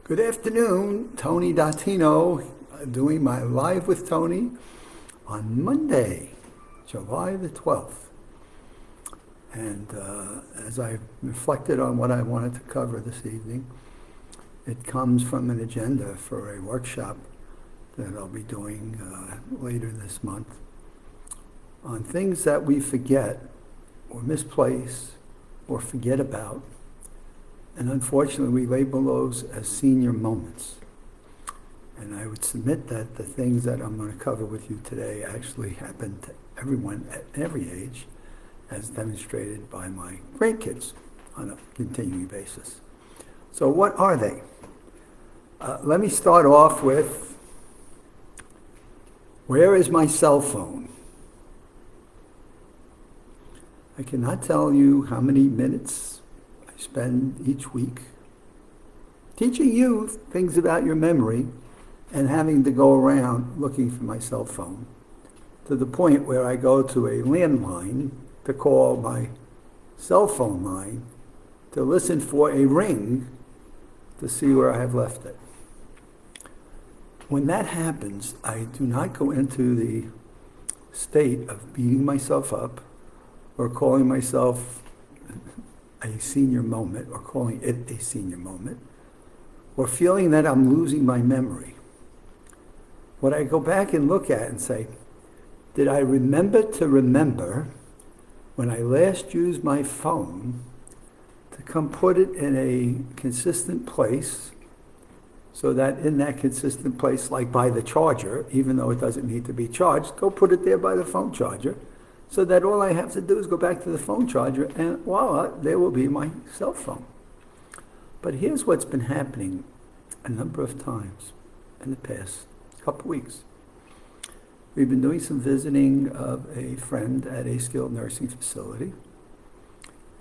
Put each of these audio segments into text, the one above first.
Good afternoon, Tony Dattino, doing my Live with Tony on Monday, July the 12th. And as I reflected on what I wanted to cover this evening, it comes from an agenda for a workshop that I'll be doing later this month on things that we forget or misplace or forget about. And unfortunately, we label those as senior moments. And I would submit that the things that I'm going to cover with you today actually happen to everyone at every age, as demonstrated by my grandkids on a continuing basis. So what are they? Let me start off with, where is my cell phone? I cannot tell you how many minutes I spend each week teaching you things about your memory and having to go around looking for my cell phone, to the point where I go to a landline to call my cell phone line to listen for a ring to see where I have left it. When that happens, I do not go into the state of beating myself up or calling myself a senior moment, or calling it a senior moment, or feeling that I'm losing my memory. What I go back and look at and say, did I remember to remember when I last used my phone to come put it in a consistent place, so that in that consistent place, like by the charger, even though it doesn't need to be charged, go put it there by the phone charger, so that all I have to do is go back to the phone charger and voila, there will be my cell phone. But here's what's been happening a number of times in the past couple weeks. We've been doing some visiting of a friend at a skilled nursing facility.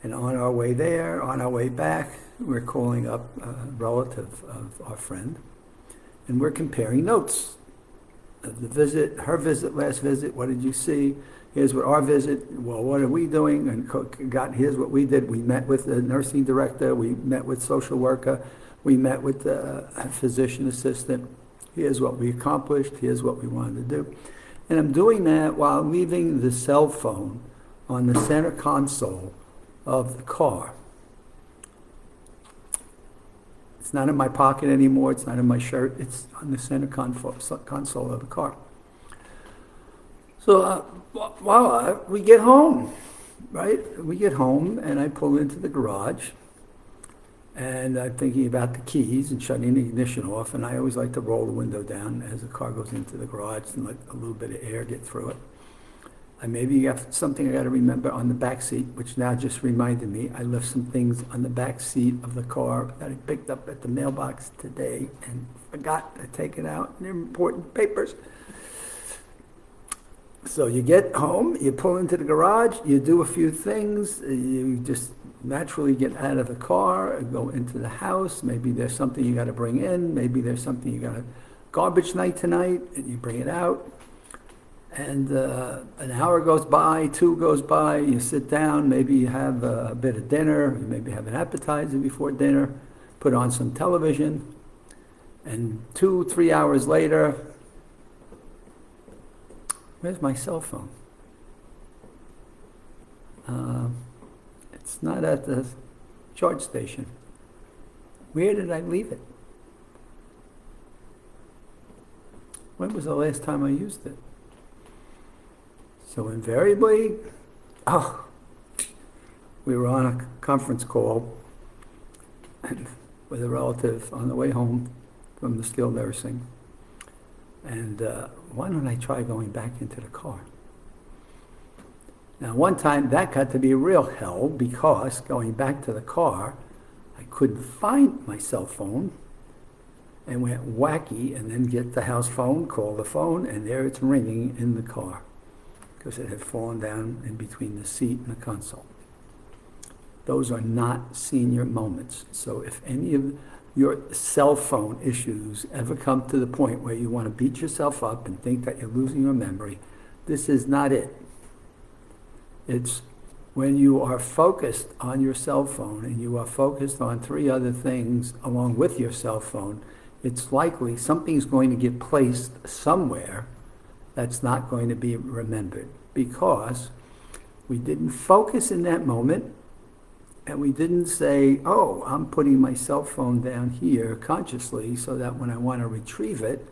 And on our way there, on our way back, we're calling up a relative of our friend. And we're comparing notes of the visit, her visit, last visit, what did you see? Here's what our visit, well, what are we doing? And here's what we did. We met with the nursing director, we met with social worker, we met with the physician assistant. Here's what we accomplished, here's what we wanted to do. And I'm doing that while leaving the cell phone on the center console of the car. It's not in my pocket anymore, it's not in my shirt, it's on the center console of the car. So we get home, right? We get home and I pull into the garage and I'm thinking about the keys and shutting the ignition off, and I always like to roll the window down as the car goes into the garage and let a little bit of air get through it. I maybe have something I got to remember on the back seat, which now just reminded me I left some things on the back seat of the car that I picked up at the mailbox today and forgot to take it out. They're important papers. So you get home, you pull into the garage, you do a few things, you just naturally get out of the car and go into the house. Maybe there's something you got to bring in, maybe there's something you got to garbage night tonight, and you bring it out. And an hour goes by, 2 goes by, you sit down, maybe you have a bit of dinner, you maybe have an appetizer before dinner, put on some television, and 2-3 hours later, where's my cell phone? It's not at the charge station. Where did I leave it? When was the last time I used it? So invariably, we were on a conference call with a relative on the way home from the skilled nursing. And why don't I try going back into the car? Now, one time that got to be real hell, because going back to the car, I couldn't find my cell phone and went wacky and then get the house phone, call the phone, and there it's ringing in the car because it had fallen down in between the seat and the console. Those are not senior moments. So if any of your cell phone issues ever come to the point where you want to beat yourself up and think that you're losing your memory, this is not it. It's When you are focused on your cell phone and you are focused on three other things along with your cell phone, it's likely something's going to get placed somewhere that's not going to be remembered because we didn't focus in that moment and we didn't say, oh, I'm putting my cell phone down here consciously so that when I want to retrieve it,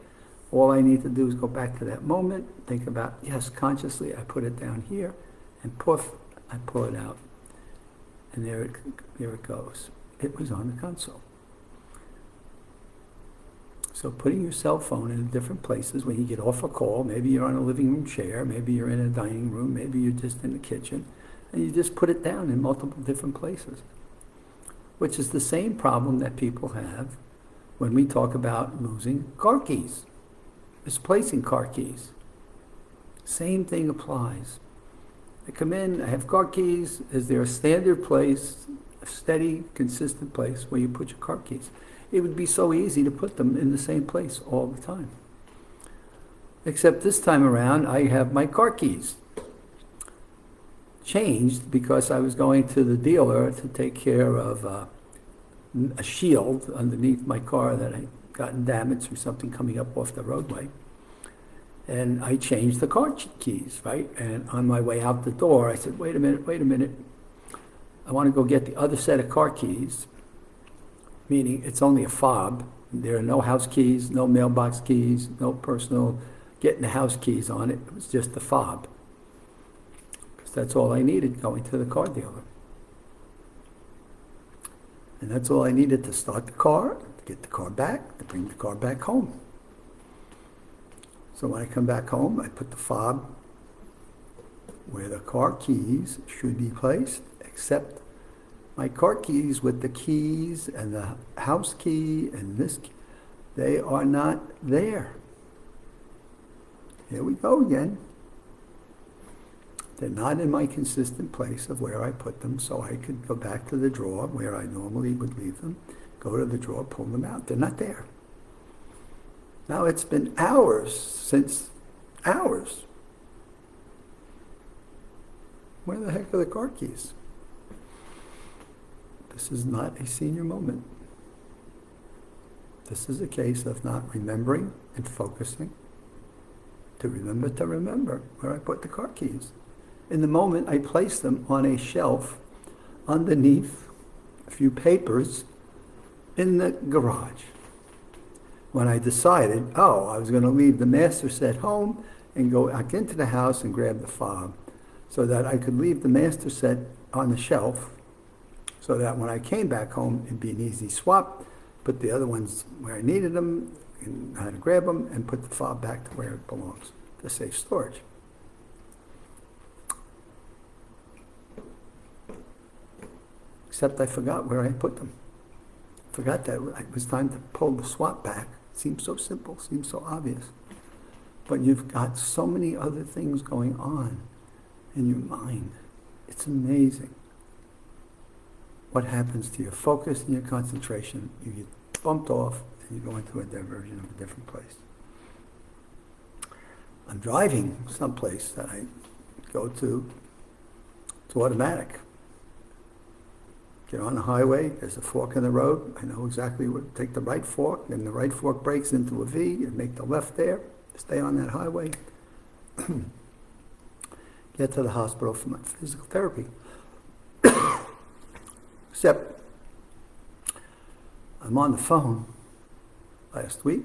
all I need to do is go back to that moment, think about, yes, consciously I put it down here, and poof, I pull it out. And there it goes. It was on the console. So putting your cell phone in different places when you get off a call, maybe you're on a living room chair, maybe you're in a dining room, maybe you're just in the kitchen, and you just put it down in multiple different places, which is the same problem that people have when we talk about losing car keys, misplacing car keys. Same thing applies. I come in, I have car keys. Is there a standard place, a steady, consistent place where you put your car keys? It would be so easy to put them in the same place all the time. Except this time around, I have my car keys changed because I was going to the dealer to take care of a shield underneath my car that had gotten damaged through something coming up off the roadway. And I changed the car keys, right? And on my way out the door, I said, wait a minute. I want to go get the other set of car keys, meaning it's only a fob. There are no house keys, no mailbox keys, no personal getting the house keys on it. It was just the fob. Because that's all I needed going to the car dealer. And that's all I needed to start the car, to get the car back, to bring the car back home. So when I come back home, I put the fob where the car keys should be placed, except my car keys with the keys and the house key and this key, they are not there. Here we go again. They're not in my consistent place of where I put them, so I could go back to the drawer where I normally would leave them, go to the drawer, pull them out. They're not there. Now it's been hours. Where the heck are the car keys? This is not a senior moment. This is a case of not remembering and focusing to remember where I put the car keys. In the moment, I placed them on a shelf underneath a few papers in the garage. When I decided, I was going to leave the master set home and go back into the house and grab the fob so that I could leave the master set on the shelf so that when I came back home, it'd be an easy swap, put the other ones where I needed them, and how to grab them, and put the fob back to where it belongs, to safe storage. Except I forgot where I put them. Forgot that it was time to pull the swap back. Seems so simple, seems so obvious. But you've got so many other things going on in your mind. It's amazing what happens to your focus and your concentration. You get bumped off and you go into a diversion of a different place. I'm driving someplace that I go to, it's automatic. Get on the highway, there's a fork in the road. I know exactly where to take the right fork, and the right fork breaks into a V, and make the left there, stay on that highway. Get to the hospital for my physical therapy. Except, I'm on the phone last week.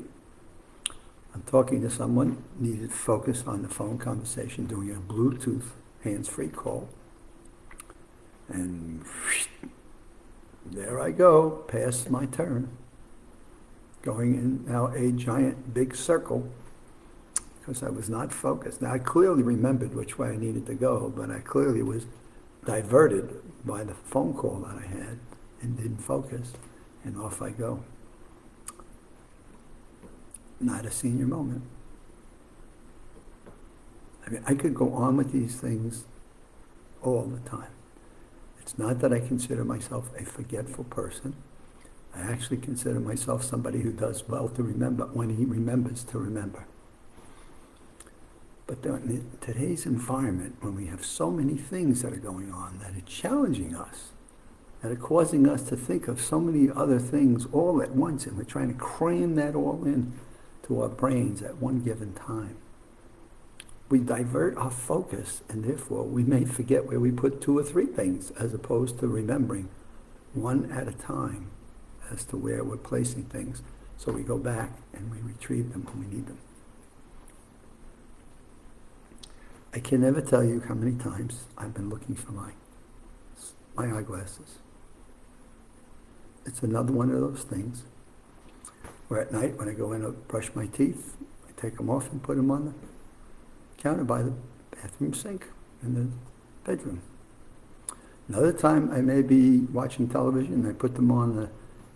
I'm talking to someone, needed focus on the phone conversation, doing a Bluetooth hands-free call. And there I go, past my turn, going in now a giant big circle because I was not focused. Now I clearly remembered which way I needed to go, but I clearly was diverted by the phone call that I had and didn't focus, and off I go. Not a senior moment. I mean, I could go on with these things all the time. It's not that I consider myself a forgetful person. I actually consider myself somebody who does well to remember when he remembers to remember. But in today's environment, when we have so many things that are going on that are challenging us, that are causing us to think of so many other things all at once, and we're trying to cram that all in to our brains at one given time, we divert our focus, and therefore we may forget where we put 2 or 3 things, as opposed to remembering one at a time as to where we're placing things. So we go back and we retrieve them when we need them. I can never tell you how many times I've been looking for my eyeglasses. It's another one of those things where at night when I go in to brush my teeth, I take them off and put them on the counter by the bathroom sink in the bedroom. Another time I may be watching television and I put them on the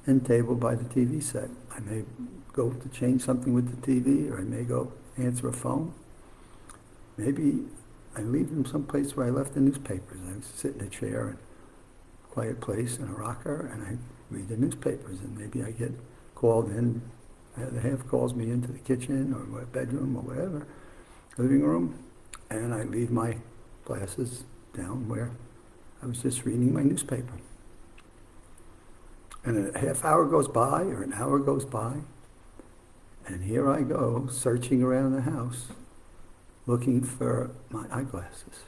end table by the TV set. I may go to change something with the TV, or I may go answer a phone. Maybe I leave them someplace where I left the newspapers. I sit in a chair in a quiet place in a rocker and I read the newspapers, and maybe I get called in. The half calls me into the kitchen or my bedroom or whatever, living room, and I leave my glasses down where I was just reading my newspaper. And a half hour goes by or an hour goes by, and here I go searching around the house looking for my eyeglasses.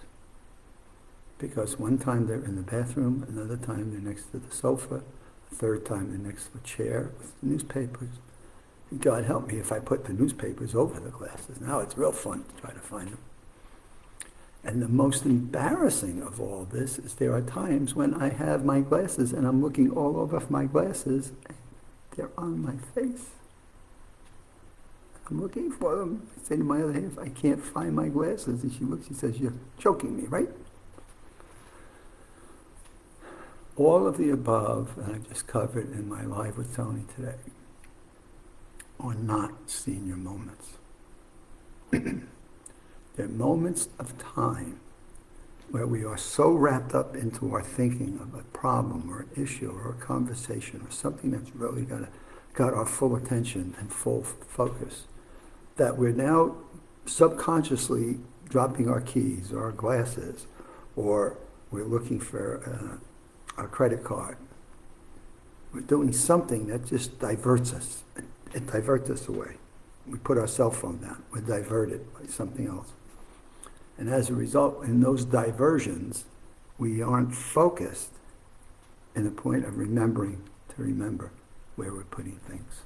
Because one time they're in the bathroom, another time they're next to the sofa, a third time they're next to a chair with the newspapers. God help me if I put the newspapers over the glasses. Now it's real fun to try to find them. And the most embarrassing of all this is there are times when I have my glasses and I'm looking all over for my glasses and they're on my face. I'm looking for them. I say to my other half, I can't find my glasses. And she looks, she says, you're choking me, right? All of the above that I just covered in my Live with Tony today are not senior moments. They're moments of time where we are so wrapped up into our thinking of a problem or an issue or a conversation or something that's really got our full attention and full focus, that we're now subconsciously dropping our keys or our glasses, or we're looking for our credit card. We're doing something that just diverts us. It diverts us away. We put our cell phone down. We're diverted by something else. And as a result, in those diversions, we aren't focused in the point of remembering to remember where we're putting things.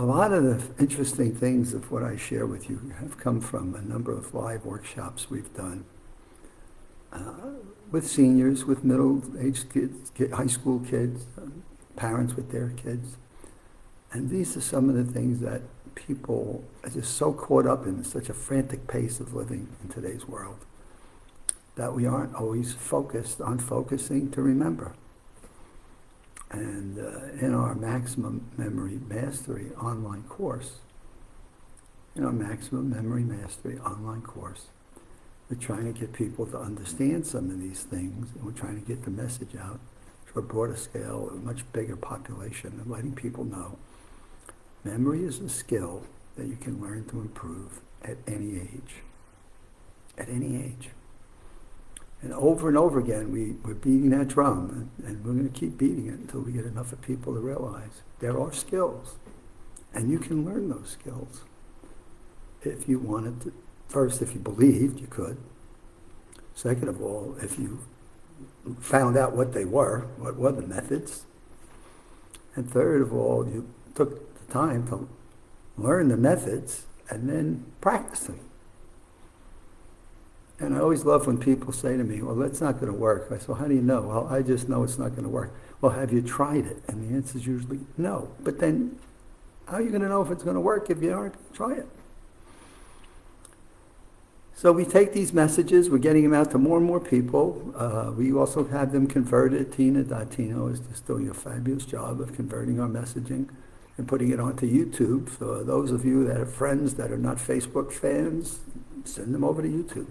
A lot of the interesting things of what I share with you have come from a number of live workshops we've done with seniors, with middle-aged kids, high school kids, parents with their kids. And these are some of the things that people are just so caught up in such a frantic pace of living in today's world that we aren't always focused on focusing to remember. And in our Maximum Memory Mastery online course, we're trying to get people to understand some of these things, and we're trying to get the message out to a broader scale, a much bigger population, and letting people know memory is a skill that you can learn to improve at any age. At any age. And over again, we're beating that drum, and we're going to keep beating it until we get enough of people to realize there are skills, and you can learn those skills. If you wanted to, first, if you believed, you could. Second of all, if you found out what they were, what were the methods. And third of all, you took the time to learn the methods and then practice them. And I always love when people say to me, well, that's not going to work. I say, well, how do you know? Well, I just know it's not going to work. Well, have you tried it? And the answer is usually no. But then how are you going to know if it's going to work if you aren't going to try it? So we take these messages, we're getting them out to more and more people. We also have them converted. Tina.Tino is just doing a fabulous job of converting our messaging and putting it onto YouTube. For those of you that have friends that are not Facebook fans, send them over to YouTube.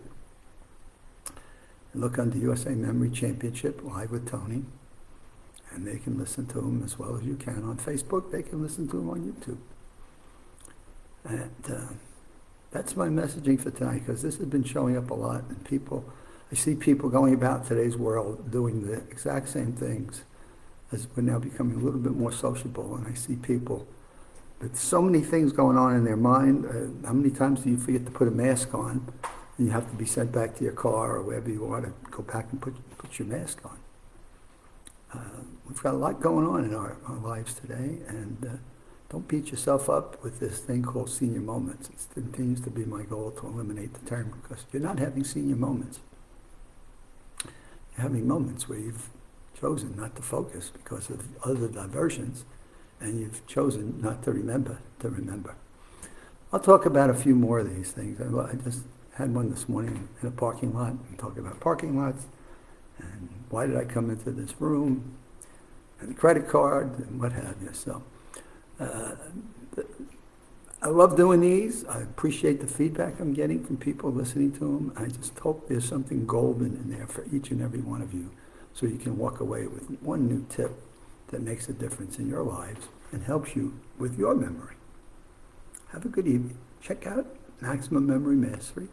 And look under USA Memory Championship, Live with Tony, and they can listen to them as well as you can on Facebook. They can listen to them on YouTube. And That's my messaging for tonight, because this has been showing up a lot, and I see people going about today's world doing the exact same things, as we're now becoming a little bit more sociable, and I see people with so many things going on in their mind. How many times do you forget to put a mask on, and you have to be sent back to your car or wherever you are to go back and put your mask on? We've got a lot going on in our lives today, and don't beat yourself up with this thing called senior moments. It continues to be my goal to eliminate the term, because you're not having senior moments. You're having moments where you've chosen not to focus because of other diversions, and you've chosen not to remember. I'll talk about a few more of these things. I just had one this morning in a parking lot, and talking about parking lots, and why did I come into this room, and the credit card, and what have you. So I love doing these. I appreciate the feedback I'm getting from people listening to them. I just hope there's something golden in there for each and every one of you, so you can walk away with one new tip that makes a difference in your lives and helps you with your memory. Have a good evening. Check out Maximum Memory Mastery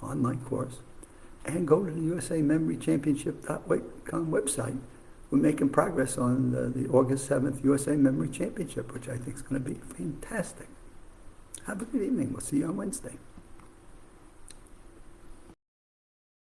online course, and go to the USAMemoryChampionship.com website. We're making progress on the August 7th USA Memory Championship, which I think is going to be fantastic. Have a good evening. We'll see you on Wednesday.